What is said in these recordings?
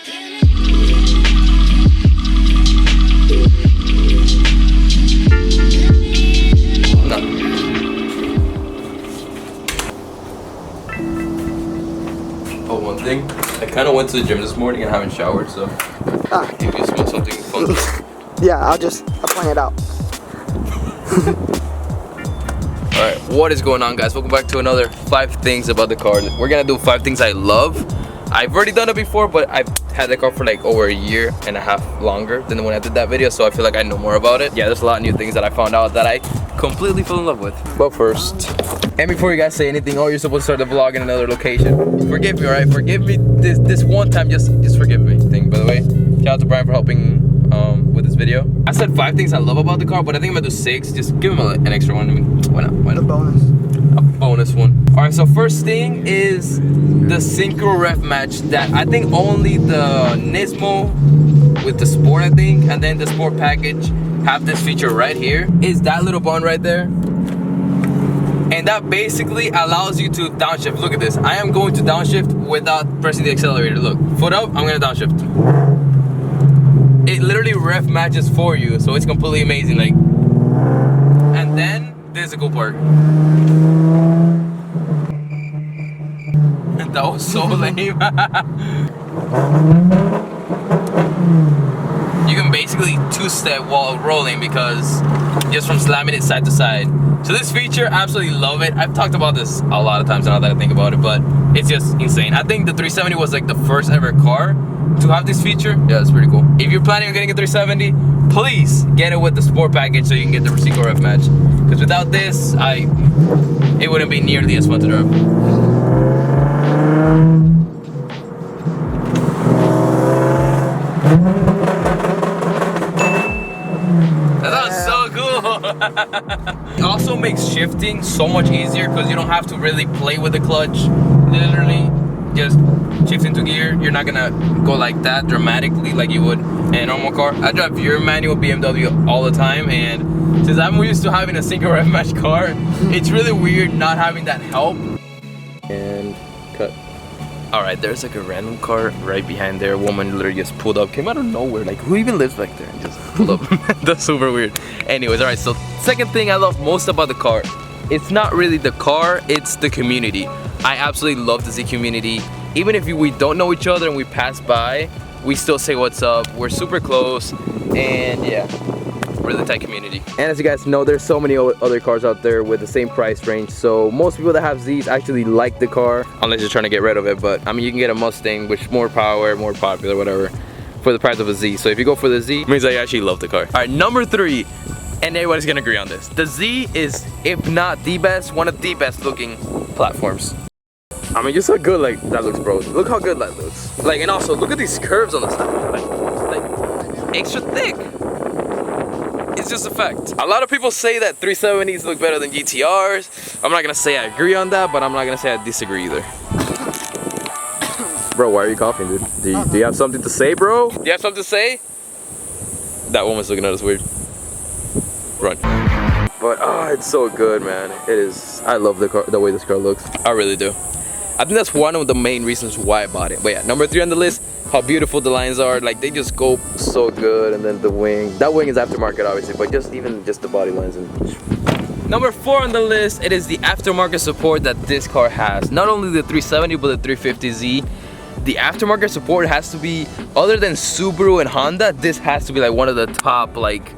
Oh, one thing, I kind of went to the gym this morning and haven't showered, so maybe you smell something funky. Yeah, I'll point it out. Alright, what is going on, guys? Welcome back to another 5 things about the car. We're gonna do 5 things I love. I've already done it before, but I've had the car for like over a year and a half longer than when I did that video, so I feel like I know more about it. Yeah, there's a lot of new things that I found out that I completely fell in love with. But first, and before you guys say anything, oh, you're supposed to start the vlog in another location, forgive me, alright? Forgive me this one time, just forgive me. By the way, shout out to Brian for helping with this video. I said 5 things I love about the car, but I think I'm gonna do 6. Just give him an extra one. I mean, why not? Why not? A bonus. A bonus one. All right, so first thing is the synchro ref match that I think only the Nismo with the Sport, I think, and then the Sport package have this feature right here. Is that little button right there. And that basically allows you to downshift. Look at this. I am going to downshift without pressing the accelerator. Look, foot up, I'm gonna downshift. It literally ref matches for you, so it's completely amazing. Like, and then there's the cool part. That was so lame. You can basically 2-step while rolling because just from slamming it side to side. So this feature, absolutely love it. I've talked about this a lot of times now that I think about it, but it's just insane. I think the 370 was like the first ever car to have this feature. Yeah, it's pretty cool. If you're planning on getting a 370, please get it with the Sport package so you can get the synchro ref match. Because without this, it wouldn't be nearly as fun to drive. It also makes shifting so much easier because you don't have to really play with the clutch. Literally just shift into gear. You're not gonna go like that dramatically like you would in a normal car. I drive pure manual BMW all the time, and since I'm used to having a synchro ref match car, it's really weird not having that help. And cut. Alright, there's like a random car right behind there. A woman literally just pulled up, came out of nowhere. Like, who even lives back there? And just pulled up. That's super weird. Anyways, alright, so second thing I love most about the car, it's not really the car, it's the community. I absolutely love the Z community. Even if we don't know each other and we pass by, we still say what's up. We're super close, and yeah, really tight community. And as you guys know, there's so many other cars out there with the same price range, so most people that have Z's actually like the car, unless you're trying to get rid of it. But I mean, you can get a Mustang, which more power, more popular, whatever, for the price of a Z. So if you go for the Z, it means that you actually love the car. All right, number 3, and everybody's gonna agree on this, the Z is, if not the best, one of the best looking platforms. I mean, just how good like that looks, bro. Look how good that looks. Like, and also look at these curves on the side, like extra thick. It's just a fact. A lot of people say that 370s look better than GTRs. I'm not gonna say I agree on that, but I'm not gonna say I disagree either. Bro, why are you coughing, dude? Do you have something to say, bro? Do you have something to say? That woman's looking at us weird. Run. But it's so good, man. It is. I love the car, the way this car looks. I really do. I think that's one of the main reasons why I bought it. But yeah, number 3 on the list, how beautiful the lines are. Like, they just go so good. And then the wing. That wing is aftermarket, obviously, but just the body lines. And number 4 on the list, it is the aftermarket support that this car has. Not only the 370, but the 350Z. The aftermarket support has to be, other than Subaru and Honda, this has to be like one of the top, like,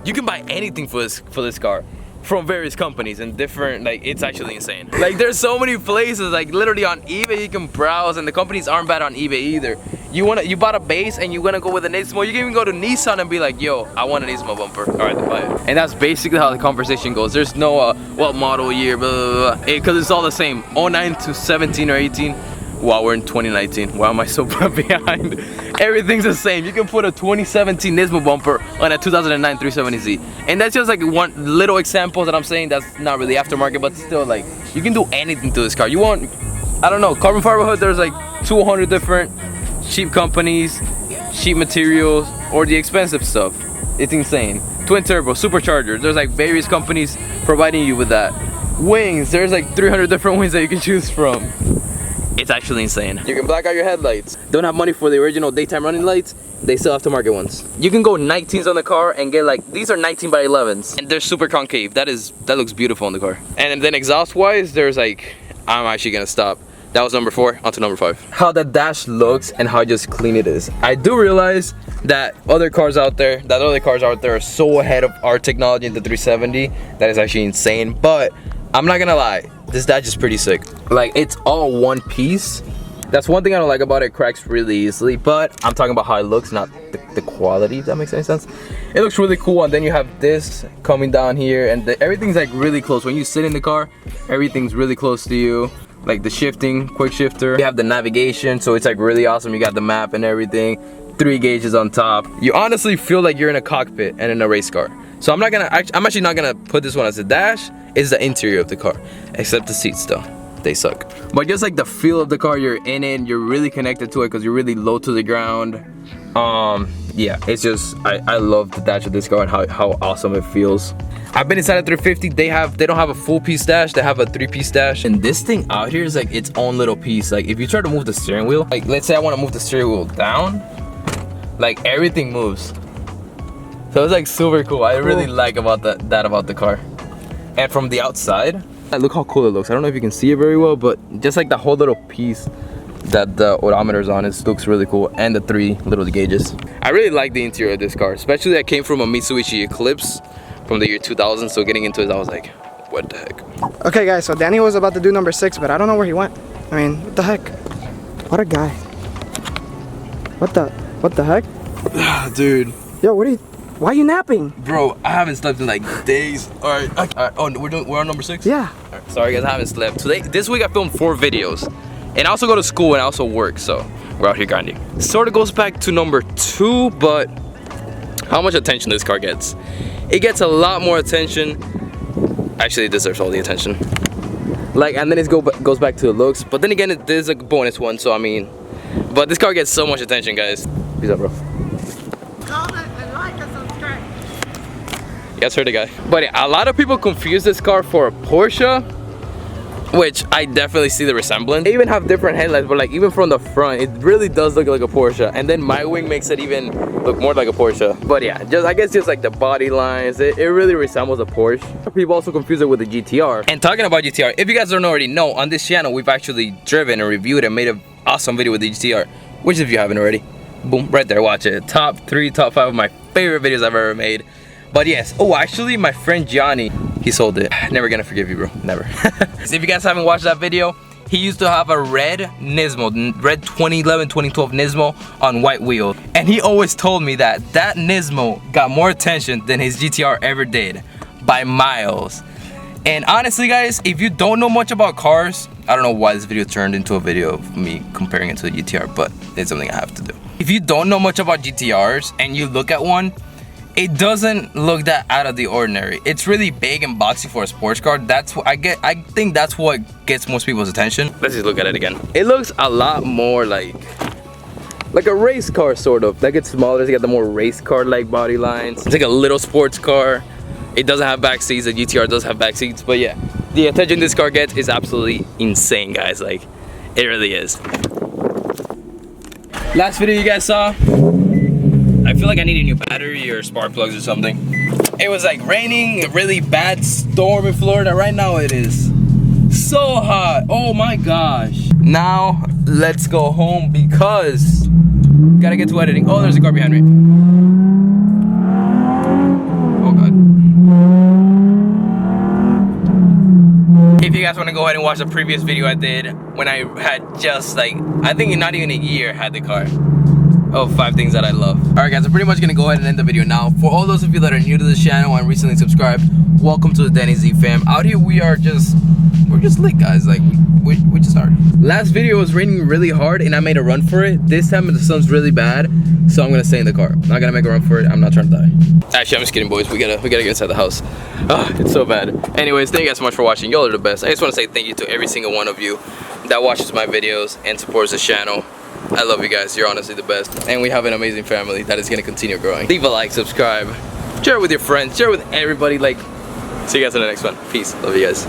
you can buy anything for this car from various companies and different, like, it's actually insane. Like, there's so many places, like literally on eBay you can browse, and the companies aren't bad on eBay either. You bought a base and you wanna go with a Nismo, you can even go to Nissan and be like, yo, I want a Nismo bumper. Alright, then buy it. And that's basically how the conversation goes. There's no what model year, blah blah blah, because it's all the same. 09 to 17 or 18. Wow, we're in 2019. Why am I so behind? Everything's the same. You can put a 2017 Nismo bumper on a 2009 370Z. And that's just like one little example that I'm saying that's not really aftermarket, but still, like, you can do anything to this car. You want, I don't know, carbon fiber hood, there's like 200 different cheap companies, cheap materials, or the expensive stuff. It's insane. Twin turbo, superchargers, there's like various companies providing you with that. Wings, there's like 300 different wings that you can choose from. It's actually insane. You can black out your headlights. Don't have money for the original daytime running lights, they still have aftermarket ones. You can go 19s on the car and get like, these are 19 by 11s. And they're super concave. That looks beautiful on the car. And then exhaust wise, there's like, I'm actually gonna stop. That was number 4, on to number 5. How the dash looks and how just clean it is. I do realize that other cars out there are so ahead of our technology in the 370 that is actually insane. But I'm not gonna lie, this dash is pretty sick. Like, it's all one piece. That's one thing I don't like about it. It cracks really easily, but I'm talking about how it looks, not the quality, if that makes any sense. It looks really cool, and then you have this coming down here, and everything's like really close. When you sit in the car, everything's really close to you. Like the shifting, quick shifter. You have the navigation, so it's like really awesome. You got the map and everything. 3 gauges on top. You honestly feel like you're in a cockpit and in a race car. So I'm actually not gonna put this one as a dash. It's the interior of the car, except the seats though. They suck. But just like the feel of the car, you're in it, you're really connected to it because you're really low to the ground. Yeah, it's just, I love the dash of this car and how awesome it feels. I've been inside a 350. They don't have a full piece dash, they have a 3-piece dash. And this thing out here is like its own little piece. Like if you try to move the steering wheel, like let's say I want to move the steering wheel down, like everything moves. So it's like super cool. I really like about that about the car. And from the outside, look how cool it looks. I don't know if you can see it very well, but just like the whole little piece that the odometer's on, it looks really cool. And the 3 little gauges. I really like the interior of this car, especially I came from a Mitsubishi Eclipse from the year 2000, so getting into it I was like, what the heck. Okay guys, so Danny was about to do number 6, but I don't know where he went. I mean, what the heck? What a guy. What the heck? Dude. Yo, why are you napping? Bro, I haven't slept in like days. Alright, oh, we're on number 6? Yeah. Right, sorry guys, I haven't slept. This week I filmed 4 videos. And I also go to school and I also work, so we're out here grinding. Sort of goes back to number 2, but how much attention this car gets. It gets a lot more attention. Actually, it deserves all the attention. Like, and then it goes back to the looks. But then again, there's a bonus one, so I mean, but this car gets so much attention, guys. Peace out, bro. Comment and like and subscribe. You guys heard the guy. But yeah, a lot of people confuse this car for a Porsche, which I definitely see the resemblance. They even have different headlights, but like even from the front, it really does look like a Porsche. And then my wing makes it even look more like a Porsche. But yeah, I guess just like the body lines, it really resembles a Porsche. People also confuse it with the GTR. And talking about GTR, if you guys don't already know, on this channel, we've actually driven and reviewed and made an awesome video with the GTR. Which if you haven't already, boom, right there, watch it. Top 3, top 5 of my favorite videos I've ever made. But yes, oh actually my friend Johnny, he sold it. Never gonna forgive you, bro, never. So if you guys haven't watched that video, he used to have a red Nismo, red 2011, 2012 Nismo on white wheels. And he always told me that Nismo got more attention than his GTR ever did, by miles. And honestly guys, if you don't know much about cars, I don't know why this video turned into a video of me comparing it to the GTR, but it's something I have to do. If you don't know much about GTRs and you look at one, it doesn't look that out of the ordinary. It's really big and boxy for a sports car. That's what I think that's what gets most people's attention. Let's just look at it again. It looks a lot more like a race car, sort of. Like it's smaller, it's got the more race car like body lines. It's like a little sports car. It doesn't have back seats. The GTR does have back seats, but yeah, the attention this car gets is absolutely insane, guys. Like, it really is. Last video you guys saw, I feel like I need a new battery or spark plugs or something. It was like raining, a really bad storm in Florida. Right now it is so hot. Oh my gosh. Now let's go home because gotta get to editing. Oh, there's a car behind me. Oh god. If you guys want to go ahead and watch the previous video I did when I had just like, I think not even a year had the car. Oh, 5 things that I love. Alright guys, I'm pretty much gonna go ahead and end the video now. For all those of you that are new to this channel and recently subscribed, welcome to the Danny Z fam. Out here we're just lit, guys. Like we just started. Last video was raining really hard and I made a run for it. This time the sun's really bad, so I'm gonna stay in the car. I'm not gonna make a run for it. I'm not trying to die. Actually, I'm just kidding, boys. We gotta get inside the house. Oh, it's so bad. Anyways, thank you guys so much for watching. Y'all are the best. I just want to say thank you to every single one of you that watches my videos and supports this channel. I love you guys. You're honestly the best. And we have an amazing family that is going to continue growing. Leave a like, subscribe, share it with your friends, share it with everybody. Like, see you guys in the next one. Peace. Love you guys.